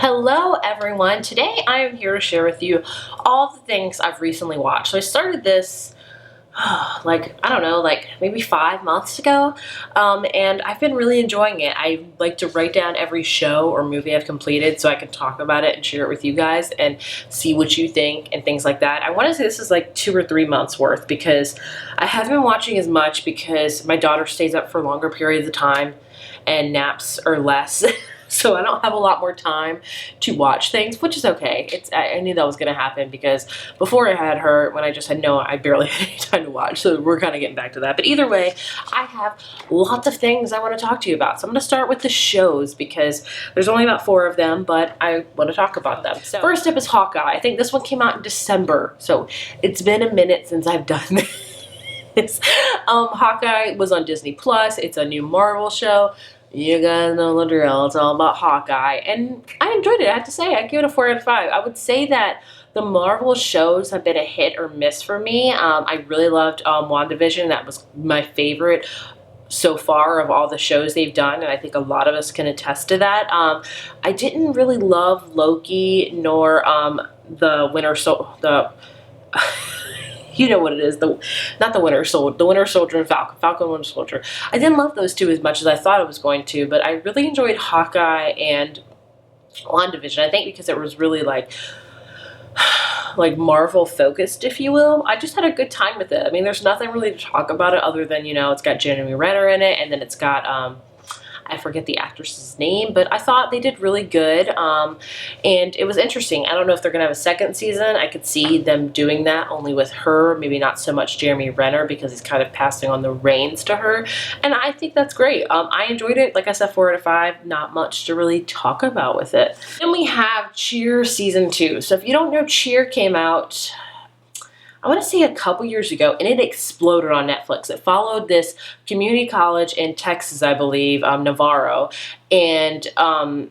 Hello everyone, today I am here to share with you all the things I've recently watched. So I started this I don't know, maybe 5 months ago, and I've been really enjoying it. I like to write down every show or movie I've completed so I can talk about it and share it with you guys and see what you think and things like that. I want to say this is like 2 or 3 months worth because I haven't been watching as much because my daughter stays up for longer periods of time and naps are less. So I don't have a lot more time to watch things, which is okay. I knew that was going to happen because before I had her, when I barely had any time to watch. So we're kind of getting back to that. But either way, I have lots of things I want to talk to you about. So I'm going to start with the shows because there's only about 4 of them, but I want to talk about them. So first up is Hawkeye. I think this one came out in December. So it's been a minute since I've done this. Hawkeye was on Disney Plus. It's a new Marvel show. You guys know the drill. It's all about Hawkeye. And I enjoyed it, I have to say. I give it a 4 out of 5. I would say that the Marvel shows have been a hit or miss for me. I really loved WandaVision. That was my favorite so far of all the shows they've done, and I think a lot of us can attest to that. I didn't really love Loki nor the Winter Soldier. You know what it is, not the Winter Soldier, the Winter Soldier and Falcon Winter Soldier. I didn't love those two as much as I thought I was going to, but I really enjoyed Hawkeye and WandaVision. I think because it was really like Marvel focused, if you will. I just had a good time with it. I mean, there's nothing really to talk about it other than, it's got Jeremy Renner in it, and then it's got I forget the actress's name, but I thought they did really good, and it was interesting. I don't know if they're going to have a second season. I could see them doing that, only with her, maybe not so much Jeremy Renner, because he's kind of passing on the reins to her, and I think that's great. I enjoyed it. Like I said, 4 out of 5, not much to really talk about with it. Then we have Cheer Season 2. So if you don't know, Cheer came out, I want to say a couple years ago, and it exploded on Netflix. It followed this community college in Texas, I believe, Navarro, and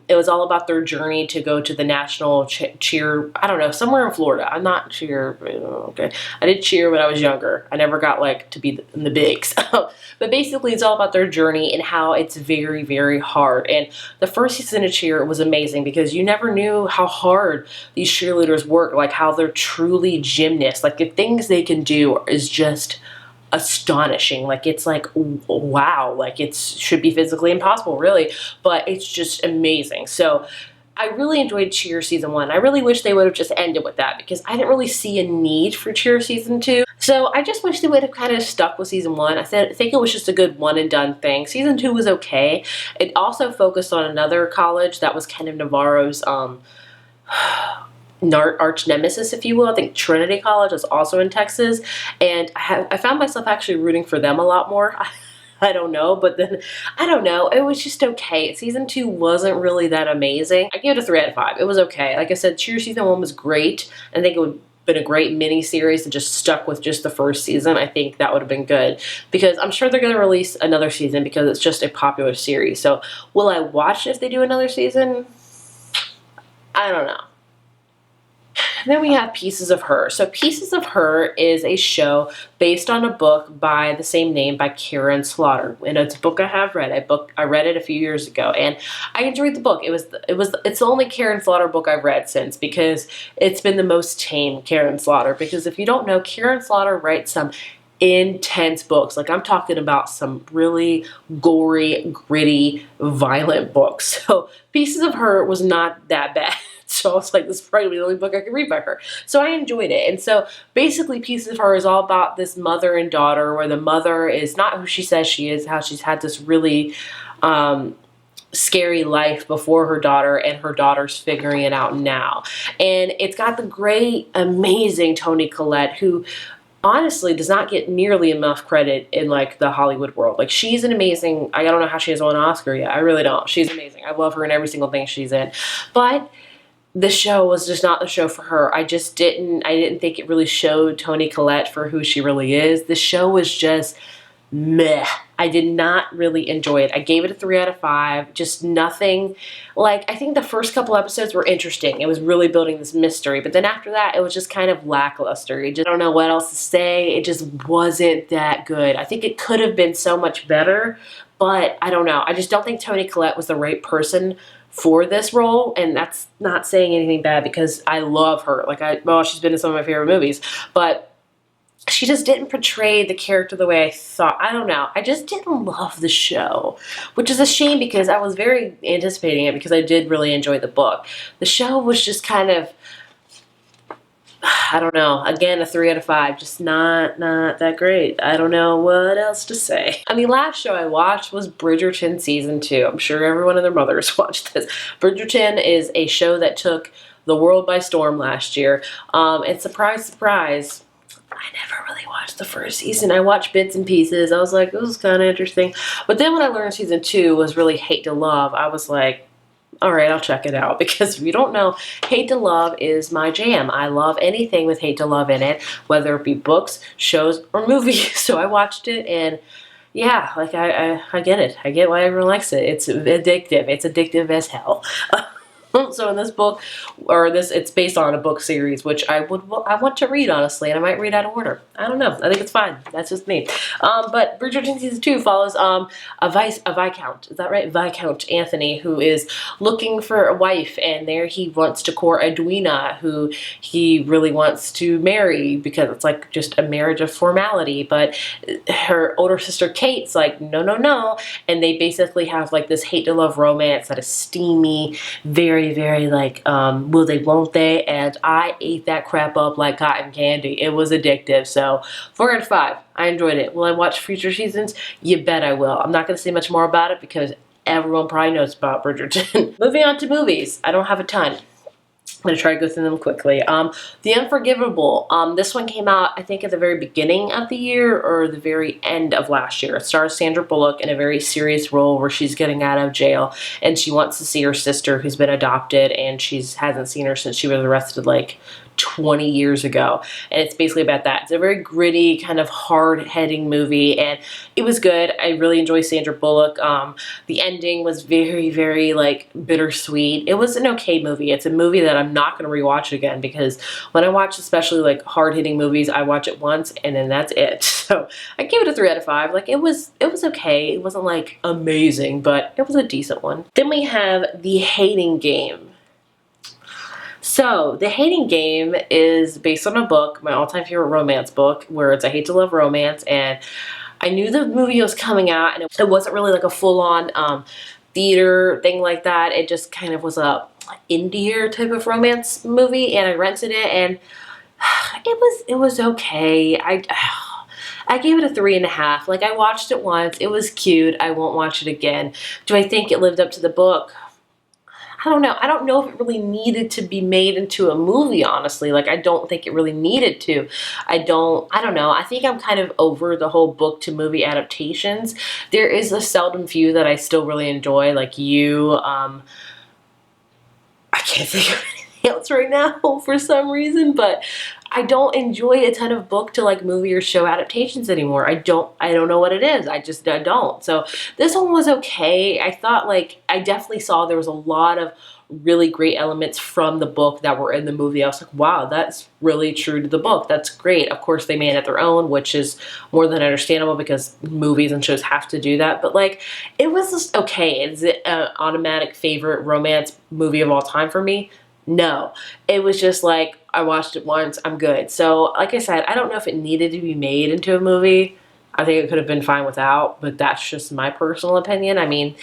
it was all about their journey to go to the national cheer, I don't know, somewhere in Florida. I'm not cheer, okay. I did cheer when I was younger. I never got to be in the bigs. But basically, it's all about their journey and how it's very, very hard. And the first season of Cheer was amazing because you never knew how hard these cheerleaders work, how they're truly gymnasts. The things they can do is just astonishing. It's wow, it should be physically impossible, really, but it's just amazing. So I really enjoyed Cheer Season 1. I really wish they would have just ended with that because I didn't really see a need for Cheer Season 2. So I just wish they would have kind of stuck with Season 1. I think it was just a good one and done thing. Season 2 was okay. It also focused on another college that was kind of Navarro's arch nemesis, if you will. I think Trinity College is also in Texas, and I found myself actually rooting for them a lot more. I don't know, but then, I don't know, it was just okay. Season 2 wasn't really that amazing. I gave it a 3 out of 5. It was okay. Like I said, Cheer Season 1 was great. I think it would have been a great mini-series and just stuck with just the first season. I think that would have been good because I'm sure they're going to release another season because it's just a popular series. So will I watch if they do another season? I don't know. Then we have Pieces of Her. So Pieces of Her is a show based on a book by the same name by Karen Slaughter. And it's a book I have read. I read it a few years ago, and I enjoyed the book. It's the only Karen Slaughter book I've read since because it's been the most tame Karen Slaughter. Because if you don't know, Karen Slaughter writes some intense books. I'm talking about some really gory, gritty, violent books. So Pieces of Her was not that bad. So I was like, this is probably the only book I could read by her. So I enjoyed it. And so basically Pieces of Her is all about this mother and daughter where the mother is not who she says she is, how she's had this really scary life before her daughter, and her daughter's figuring it out now. And it's got the great, amazing Toni Collette, who honestly does not get nearly enough credit in the Hollywood world. She's an amazing, I don't know how she hasn't won an Oscar yet. I really don't. She's amazing. I love her in every single thing she's in. But the show was just not the show for her. I didn't think it really showed Toni Collette for who she really is. The show was just meh. I did not really enjoy it. I gave it a 3 out of 5. Just nothing. I think the first couple episodes were interesting. It was really building this mystery. But then after that, it was just kind of lackluster. I don't know what else to say. It just wasn't that good. I think it could have been so much better. But I don't know. I just don't think Toni Collette was the right person for this role, and that's not saying anything bad because I love her. Like, well, she's been in some of my favorite movies, but she just didn't portray the character the way I thought. I don't know. I just didn't love the show, which is a shame because I was very anticipating it because I did really enjoy the book. The show was just kind of, I don't know. Again, a 3 out of 5. Just not that great. I don't know what else to say. And the last show I watched was Bridgerton Season 2. I'm sure everyone and their mothers watched this. Bridgerton is a show that took the world by storm last year. And surprise, surprise, I never really watched the first season. I watched bits and pieces. I was like, this is kind of interesting. But then when I learned Season 2 was really hate to love, I was like, all right, I'll check it out, because if you don't know, hate to love is my jam. I love anything with hate to love in it, whether it be books, shows, or movies. So I watched it, and yeah, like I get it. I get why everyone likes it. It's addictive. It's addictive as hell. So in this book, or this, it's based on a book series, which I want to read, honestly, and I might read out of order. I don't know. I think it's fine. That's just me. But Bridgerton Season 2 follows a Viscount. Is that right? Viscount Anthony, who is looking for a wife, and there he wants to court Edwina, who he really wants to marry because it's like just a marriage of formality. But her older sister Kate's like, no, no, no. And they basically have like this hate to love romance that is steamy, very like, will they, won't they? And I ate that crap up like cotton candy. It was addictive. So 4 out of 5. I enjoyed it. Will I watch future seasons? You bet I will. I'm not going to say much more about it because everyone probably knows about Bridgerton. Moving on to movies. I don't have a ton. I'm going to try to go through them quickly. The Unforgivable. This one came out, I think, at the very beginning of the year or the very end of last year. It stars Sandra Bullock in a very serious role where she's getting out of jail and she wants to see her sister who's been adopted, and she hasn't seen her since she was arrested like 20 years ago. And it's basically about that. It's a very gritty, kind of hard-hitting movie, and it was good. I really enjoy Sandra Bullock. The ending was very like bittersweet. It was an okay movie. It's a movie that I'm not going to rewatch again, because when I watch especially like hard-hitting movies, I watch it once and then that's it. So I gave it a 3 out of 5. Like, it was okay. It wasn't like amazing, but it was a decent one. Then we have The Hating Game. So, The Hating Game is based on a book, my all-time favorite romance book, where it's a hate to love romance, and I knew the movie was coming out, and it wasn't really like a full-on theater thing like that. It just kind of was a indie type of romance movie, and I rented it, and it was okay. I gave it a 3.5. Like, I watched it once. It was cute. I won't watch it again. Do I think it lived up to the book? I don't know. I don't know if it really needed to be made into a movie, honestly. Like, I don't think it really needed to. I don't know. I think I'm kind of over the whole book to movie adaptations. There is a seldom few that I still really enjoy, like You. I can't think of anything else right now for some reason, but I don't enjoy a ton of book to like movie or show adaptations anymore. I don't know what it is. I don't. So this one was okay. I thought, like, I definitely saw there was a lot of really great elements from the book that were in the movie. I was like, wow, that's really true to the book. That's great. Of course, they made it their own, which is more than understandable because movies and shows have to do that. But like, it was just okay. Is it an automatic favorite romance movie of all time for me? No. It was just like, I watched it once, I'm good. So, like I said, I don't know if it needed to be made into a movie. I think it could have been fine without, but that's just my personal opinion. I mean,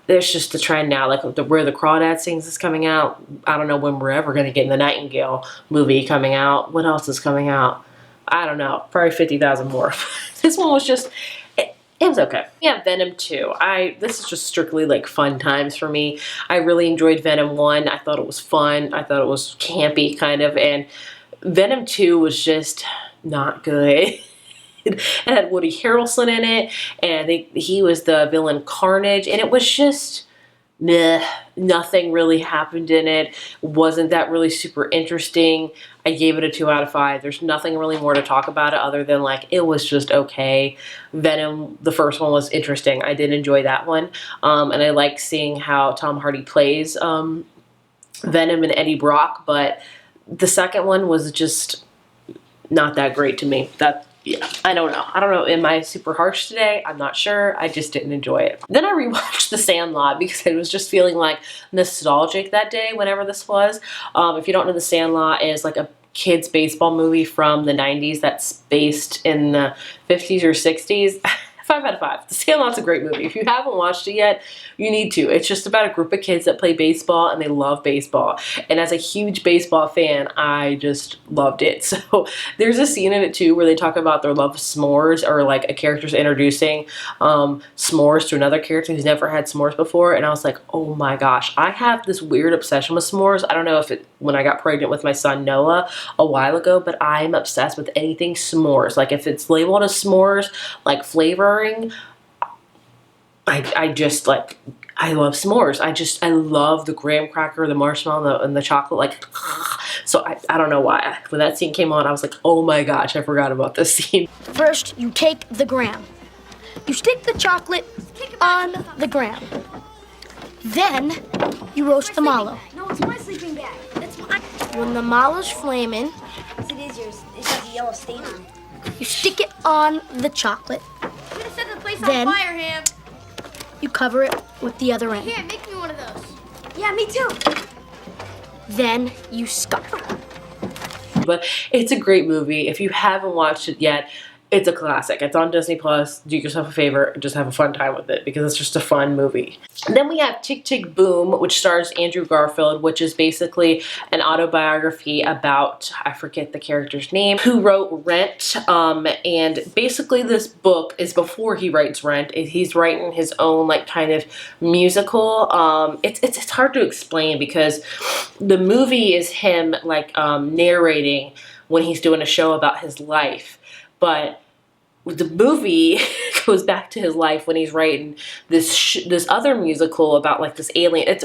there's just a trend now, like where the Crawdad Sings is coming out. I don't know when we're ever going to get the Nightingale movie coming out. What else is coming out? I don't know. Probably 50,000 more. This one was just, it was okay. Yeah, Venom 2. This is just strictly like fun times for me. I really enjoyed Venom 1. I thought it was fun. I thought it was campy kind of, and Venom 2 was just not good. It had Woody Harrelson in it, and I think he was the villain Carnage, and it was just meh. Nothing really happened in it. Wasn't that really super interesting. I gave it a 2 out of 5. There's nothing really more to talk about it other than like, it was just okay. Venom, the first one, was interesting. I did enjoy that one. And I like seeing how Tom Hardy plays Venom and Eddie Brock, but the second one was just not that great to me. yeah, I don't know. I don't know. Am I super harsh today? I'm not sure. I just didn't enjoy it. Then I rewatched The Sandlot because I was just feeling like nostalgic that day whenever this was. If you don't know, The Sandlot is like a kids baseball movie from the 90s that's based in the 50s or 60s. 5 out of 5. The Sandlot's a great movie. If you haven't watched it yet, you need to. It's just about a group of kids that play baseball and they love baseball. And as a huge baseball fan, I just loved it. So there's a scene in it too where they talk about their love of s'mores, or like a character's introducing s'mores to another character who's never had s'mores before. And I was like, oh my gosh, I have this weird obsession with s'mores. I don't know if it when I got pregnant with my son Noah a while ago, but I'm obsessed with anything s'mores. Like if it's labeled as s'mores, like flavor, I just like, I love s'mores. I love the graham cracker, the marshmallow, and the chocolate. Like, so I don't know why. When that scene came on, I was like, oh my gosh, I forgot about this scene. First, you take the graham. You stick the chocolate on the graham. Then, you roast the mallow. No, it's my sleeping bag. That's mine. When the mallow's flaming, Yes, it is yours. It has a yellow stain on it. you stick it on the chocolate. I'm gonna set the place Then- on fire, Ham. You cover it with the other end. Here, make me one of those. Yeah, me too. Then, you scoff. But it's a great movie. If you haven't watched it yet, it's a classic. It's on Disney Plus. Do yourself a favor, just have a fun time with it because it's just a fun movie. And then we have Tick, Tick, Boom, which stars Andrew Garfield, which is basically an autobiography about, I forget the character's name, who wrote Rent. And basically this book is before he writes Rent. He's writing his own like kind of musical. It's hard to explain because the movie is him like narrating when he's doing a show about his life. But the movie goes back to his life when he's writing this other musical about like this alien. It's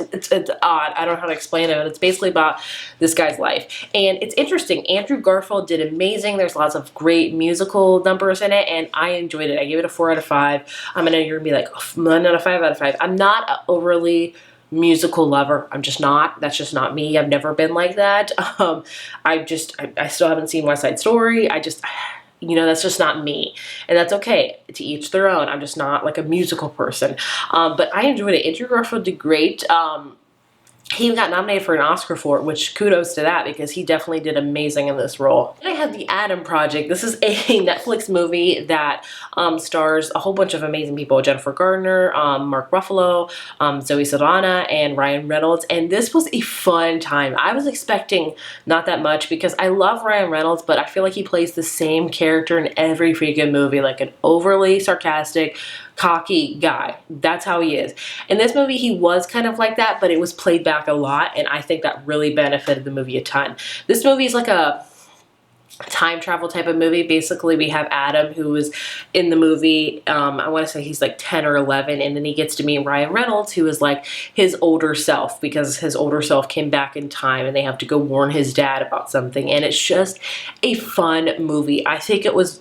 odd. I don't know how to explain it, but it's basically about this guy's life. And it's interesting. Andrew Garfield did amazing. There's lots of great musical numbers in it, and I enjoyed it. I gave it a 4 out of 5. I know you're gonna be like, oh, 1 out of 5 out of 5. I'm not an overly musical lover. I'm just not. That's just not me. I've never been like that. I still haven't seen West Side Story. You know, that's just not me. And that's okay. To each their own. I'm just not like a musical person. But I enjoyed it. Andrew Garfield did great. He got nominated for an Oscar for it, which kudos to that because he definitely did amazing in this role. Then I have The Adam Project. This is a Netflix movie that stars a whole bunch of amazing people. Jennifer Gardner, Mark Ruffalo, Zoe Saldana, and Ryan Reynolds. And this was a fun time. I was expecting not that much because I love Ryan Reynolds, but I feel like he plays the same character in every freaking movie, like an overly sarcastic, cocky guy. That's how he is. In this movie, he was kind of like that, but it was played back a lot, and I think that really benefited the movie a ton. This movie is like a time travel type of movie. Basically, we have Adam, who is in the movie, I want to say he's like 10 or 11, and then he gets to meet Ryan Reynolds, who is like his older self, because his older self came back in time and they have to go warn his dad about something, and it's just a fun movie. I think it was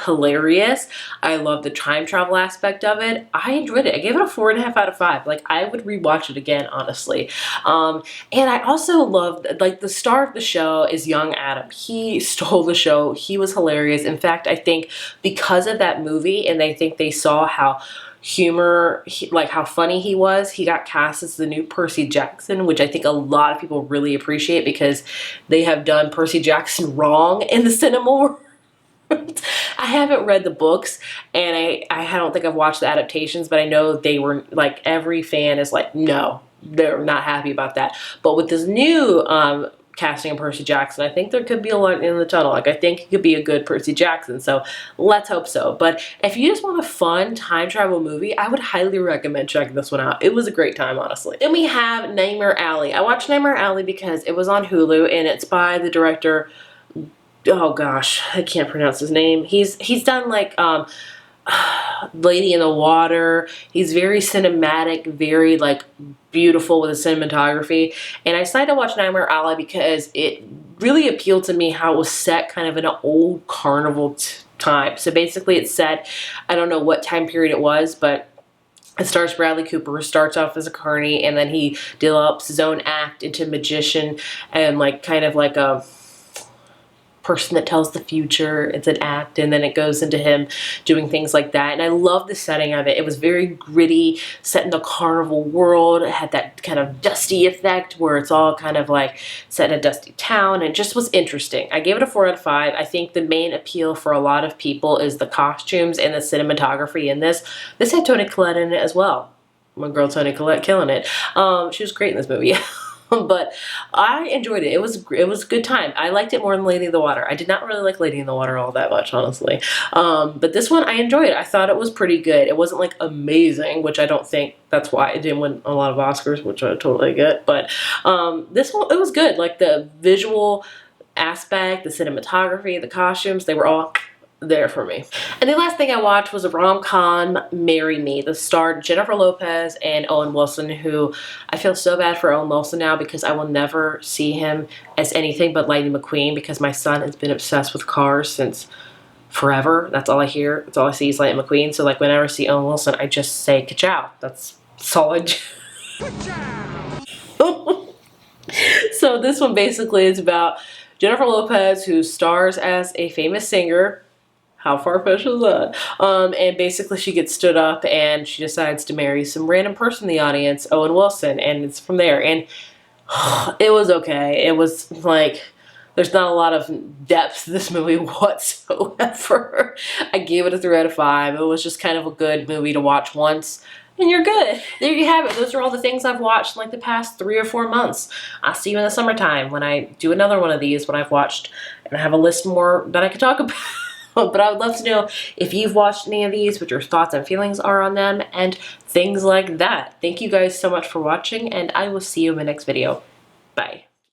hilarious. I love the time travel aspect of it. I enjoyed it. I gave it a 4.5 out of 5. Like, I would rewatch it again, honestly. And I also loved, like, the star of the show is young Adam. He stole the show. He was hilarious. In fact, I think because of that movie, and I think they saw how like how funny he was, he got cast as the new Percy Jackson, which I think a lot of people really appreciate because they have done Percy Jackson wrong in the cinema world. I haven't read the books, and I don't think I've watched the adaptations, but I know they were like, every fan is like, no, they're not happy about that. But with this new casting of Percy Jackson, I think there could be a light in the tunnel. Like, I think it could be a good Percy Jackson, so let's hope so. But if you just want a fun time travel movie, I would highly recommend checking this one out. It was a great time, honestly. Then we have Nightmare Alley. I watched Nightmare Alley because it was on Hulu, and it's by the director, oh gosh, I can't pronounce his name. He's done like Lady in the Water. He's very cinematic, very like beautiful with the cinematography. And I decided to watch Nightmare Alley because it really appealed to me how it was set kind of in an old carnival time. So basically it's set, I don't know what time period it was, but it stars Bradley Cooper, who starts off as a carny, and then he develops his own act into magician and like kind of like a person that tells the future. It's an act, and then it goes into him doing things like that. And I love the setting of it. It was very gritty, set in the carnival world. It had that kind of dusty effect where it's all kind of like set in a dusty town, and it just was interesting. I gave it a 4 out of 5. I think the main appeal for a lot of people is the costumes and the cinematography in this. This had Toni Collette in it as well. My girl Toni Collette killing it. She was great in this movie. But I enjoyed it. It was a good time. I liked it more than Lady in the Water. I did not really like Lady in the Water all that much, honestly. But this one I enjoyed. I thought it was pretty good. It wasn't like amazing, which I don't think that's why it didn't win a lot of Oscars, which I totally get. But this one, it was good. Like the visual aspect, the cinematography, the costumes, they were all there for me. And the last thing I watched was a rom-com, Marry Me. This starred Jennifer Lopez and Owen Wilson, who I feel so bad for Owen Wilson now because I will never see him as anything but Lightning McQueen because my son has been obsessed with cars since forever. That's all I hear. That's all I see is Lightning McQueen. So like whenever I see Owen Wilson, I just say ka-chow. That's solid. So this one basically is about Jennifer Lopez, who stars as a famous singer. How far-fetched is that? And basically she gets stood up and she decides to marry some random person in the audience, Owen Wilson, and it's from there. And it was okay. It was like, there's not a lot of depth to this movie whatsoever. I gave it a 3 out of 5. It was just kind of a good movie to watch once, and you're good. There you have it. Those are all the things I've watched in like the past 3 or 4 months. I'll see you in the summertime when I do another one of these, when I've watched, and I have a list more that I could talk about. But I would love to know if you've watched any of these, what your thoughts and feelings are on them, and things like that. Thank you guys so much for watching, and I will see you in my next video. Bye.